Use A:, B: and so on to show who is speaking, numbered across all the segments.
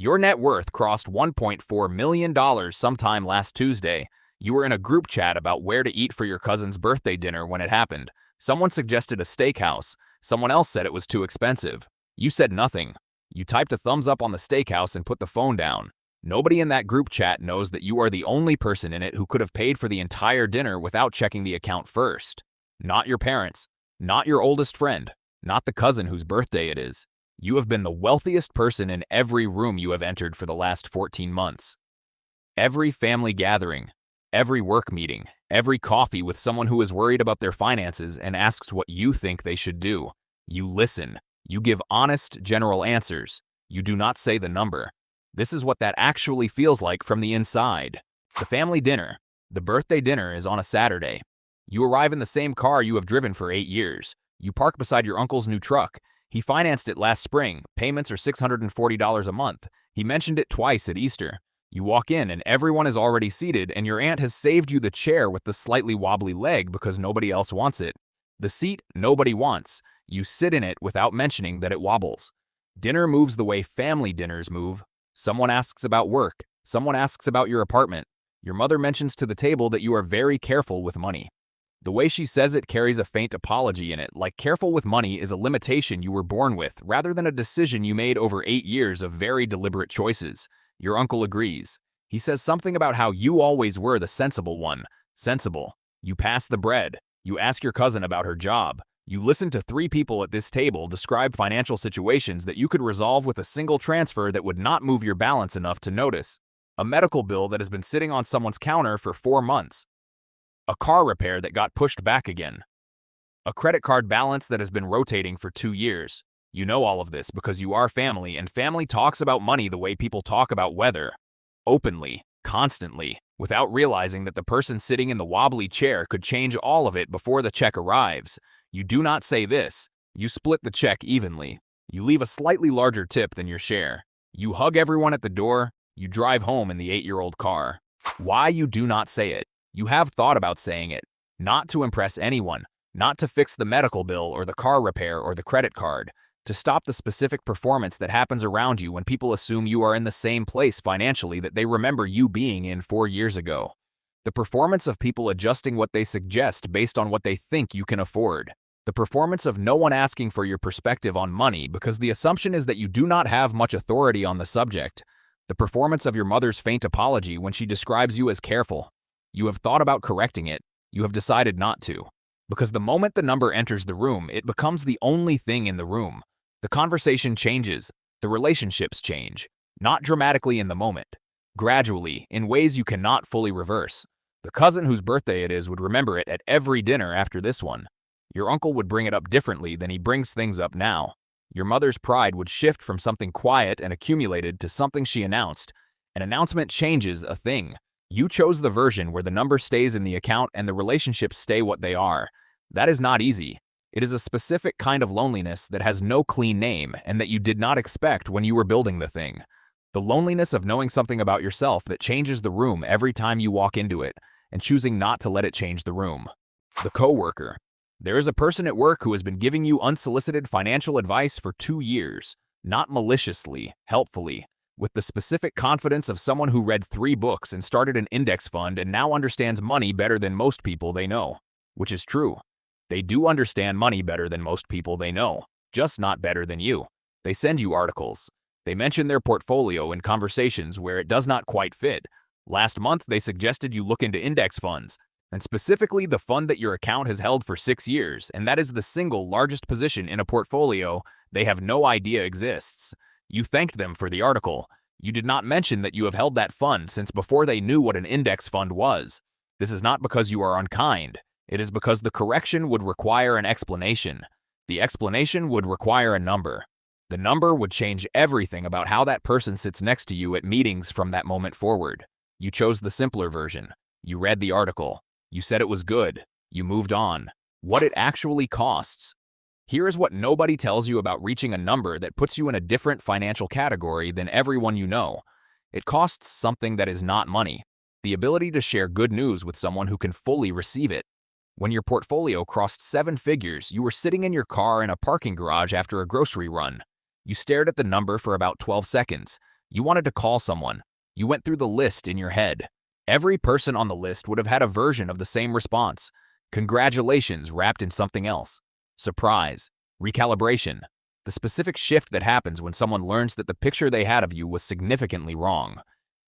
A: Your net worth crossed $1.4 million sometime last Tuesday. You were in a group chat about where to eat for your cousin's birthday dinner when it happened. Someone suggested a steakhouse. Someone else said it was too expensive. You said nothing. You typed a thumbs up on the steakhouse and put the phone down. Nobody in that group chat knows that you are the only person in it who could have paid for the entire dinner without checking the account first. Not your parents. Not your oldest friend. Not the cousin whose birthday it is. You have been the wealthiest person in every room you have entered for the last 14 months. Every family gathering, every work meeting, every coffee with someone who is worried about their finances and asks what you think they should do. You listen. You give honest, general answers. You do not say the number. This is what that actually feels like from the inside. The family dinner. The birthday dinner is on a Saturday. You arrive in the same car you have driven for 8 years. You park beside your uncle's new truck. He financed it last spring. Payments are $640 a month. He mentioned it twice at Easter. You walk in and everyone is already seated and your aunt has saved you the chair with the slightly wobbly leg because nobody else wants it. The seat nobody wants. You sit in it without mentioning that it wobbles. Dinner moves the way family dinners move. Someone asks about work. Someone asks about your apartment. Your mother mentions to the table that you are very careful with money. The way she says it carries a faint apology in it, like careful with money is a limitation you were born with, rather than a decision you made over 8 years of very deliberate choices. Your uncle agrees. He says something about how you always were the sensible one. Sensible. You pass the bread. You ask your cousin about her job. You listen to 3 people at this table describe financial situations that you could resolve with a single transfer that would not move your balance enough to notice. A medical bill that has been sitting on someone's counter for 4 months. A car repair that got pushed back again. A credit card balance that has been rotating for 2 years. You know all of this because you are family, and family talks about money the way people talk about weather. Openly, constantly, without realizing that the person sitting in the wobbly chair could change all of it before the check arrives. You do not say this. You split the check evenly. You leave a slightly larger tip than your share. You hug everyone at the door. You drive home in the 8-year-old car. Why you do not say it? You have thought about saying it. Not to impress anyone. Not to fix the medical bill or the car repair or the credit card. To stop the specific performance that happens around you when people assume you are in the same place financially that they remember you being in 4 years ago. The performance of people adjusting what they suggest based on what they think you can afford. The performance of no one asking for your perspective on money because the assumption is that you do not have much authority on the subject. The performance of your mother's faint apology when she describes you as careful. You have thought about correcting it. You have decided not to. Because the moment the number enters the room, it becomes the only thing in the room. The conversation changes. The relationships change. Not dramatically in the moment. Gradually, in ways you cannot fully reverse. The cousin whose birthday it is would remember it at every dinner after this one. Your uncle would bring it up differently than he brings things up now. Your mother's pride would shift from something quiet and accumulated to something she announced. An announcement changes a thing. You chose the version where the number stays in the account and the relationships stay what they are. That is not easy. It is a specific kind of loneliness that has no clean name and that you did not expect when you were building the thing. The loneliness of knowing something about yourself that changes the room every time you walk into it and choosing not to let it change the room. The coworker. There is a person at work who has been giving you unsolicited financial advice for 2 years, not maliciously, helpfully, with the specific confidence of someone who read 3 books and started an index fund and now understands money better than most people they know. Which is true. They do understand money better than most people they know, just not better than you. They send you articles. They mention their portfolio in conversations where it does not quite fit. Last month, they suggested you look into index funds, and specifically the fund that your account has held for 6 years, and that is the single largest position in a portfolio they have no idea exists. You thanked them for the article. You did not mention that you have held that fund since before they knew what an index fund was. This is not because you are unkind. It is because the correction would require an explanation. The explanation would require a number. The number would change everything about how that person sits next to you at meetings from that moment forward. You chose the simpler version. You read the article. You said it was good. You moved on. What it actually costs. Here is what nobody tells you about reaching a number that puts you in a different financial category than everyone you know. It costs something that is not money. The ability to share good news with someone who can fully receive it. When your portfolio crossed 7 figures, you were sitting in your car in a parking garage after a grocery run. You stared at the number for about 12 seconds. You wanted to call someone. You went through the list in your head. Every person on the list would have had a version of the same response. Congratulations wrapped in something else. Surprise. Recalibration. The specific shift that happens when someone learns that the picture they had of you was significantly wrong.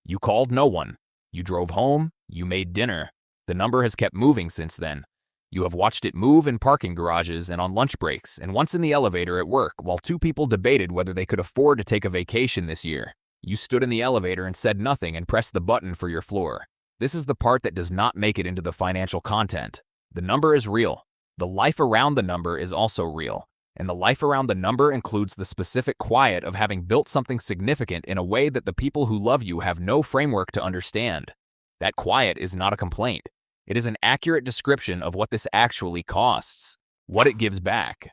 A: You called no one. You drove home. You made dinner. The number has kept moving since then. You have watched it move in parking garages and on lunch breaks, and once in the elevator at work while two people debated whether they could afford to take a vacation this year. You stood in the elevator and said nothing and pressed the button for your floor. This is the part that does not make it into the financial content. The number is real. The life around the number is also real. And the life around the number includes the specific quiet of having built something significant in a way that the people who love you have no framework to understand. That quiet is not a complaint. It is an accurate description of what this actually costs, what it gives back.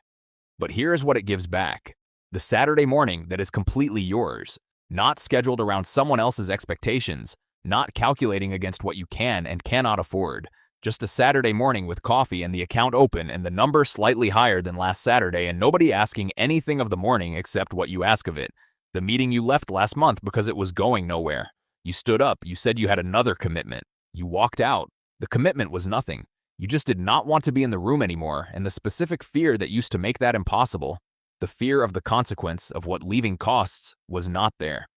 A: But here is what it gives back. The Saturday morning that is completely yours, not scheduled around someone else's expectations, not calculating against what you can and cannot afford. Just a Saturday morning with coffee and the account open and the number slightly higher than last Saturday and nobody asking anything of the morning except what you ask of it. The meeting you left last month because it was going nowhere. You stood up, you said you had another commitment. You walked out. The commitment was nothing. You just did not want to be in the room anymore, and the specific fear that used to make that impossible, the fear of the consequence of what leaving costs, was not there.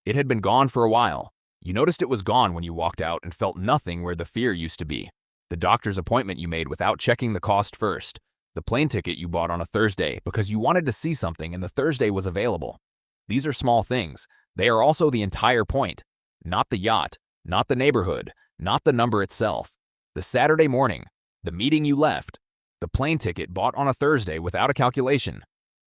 A: It had been gone for a while. You noticed it was gone when you walked out and felt nothing where the fear used to be. The doctor's appointment you made without checking the cost first. The plane ticket you bought on a Thursday because you wanted to see something and the Thursday was available. These are small things. They are also the entire point. Not the yacht, not the neighborhood, not the number itself. The Saturday morning, the meeting you left, the plane ticket bought on a Thursday without a calculation.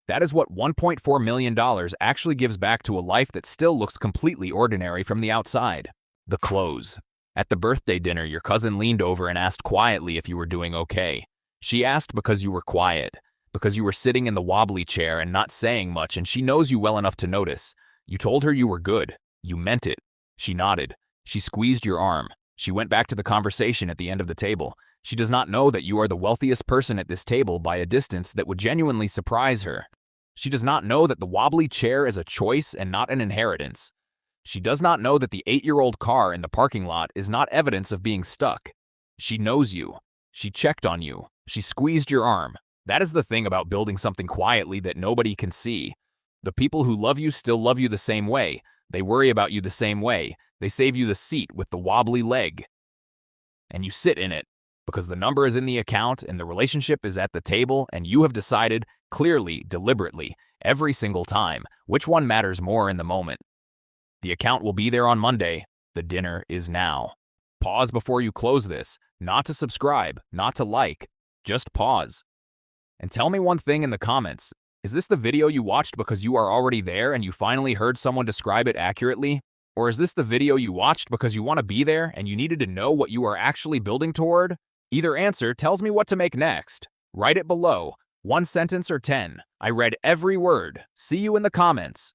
A: That is what $1.4 million actually gives back to a life that still looks completely ordinary from the outside. The close. At the birthday dinner, your cousin leaned over and asked quietly if you were doing okay. She asked because you were quiet, because you were sitting in the wobbly chair and not saying much, and she knows you well enough to notice. You told her you were good. You meant it. She nodded. She squeezed your arm. She went back to the conversation at the end of the table. She does not know that you are the wealthiest person at this table by a distance that would genuinely surprise her. She does not know that the wobbly chair is a choice and not an inheritance. She does not know that the 8-year-old car in the parking lot is not evidence of being stuck. She knows you. She checked on you. She squeezed your arm. That is the thing about building something quietly that nobody can see. The people who love you still love you the same way. They worry about you the same way. They save you the seat with the wobbly leg. And you sit in it because the number is in the account and the relationship is at the table and you have decided clearly, deliberately, every single time, which one matters more in the moment. The account will be there on Monday. The dinner is now. Pause before you close this. Not to subscribe, not to like. Just pause. And tell me one thing in the comments. Is this the video you watched because you are already there and you finally heard someone describe it accurately? Or is this the video you watched because you want to be there and you needed to know what you are actually building toward? Either answer tells me what to make next. Write it below. 1 sentence or 10. I read every word. See you in the comments.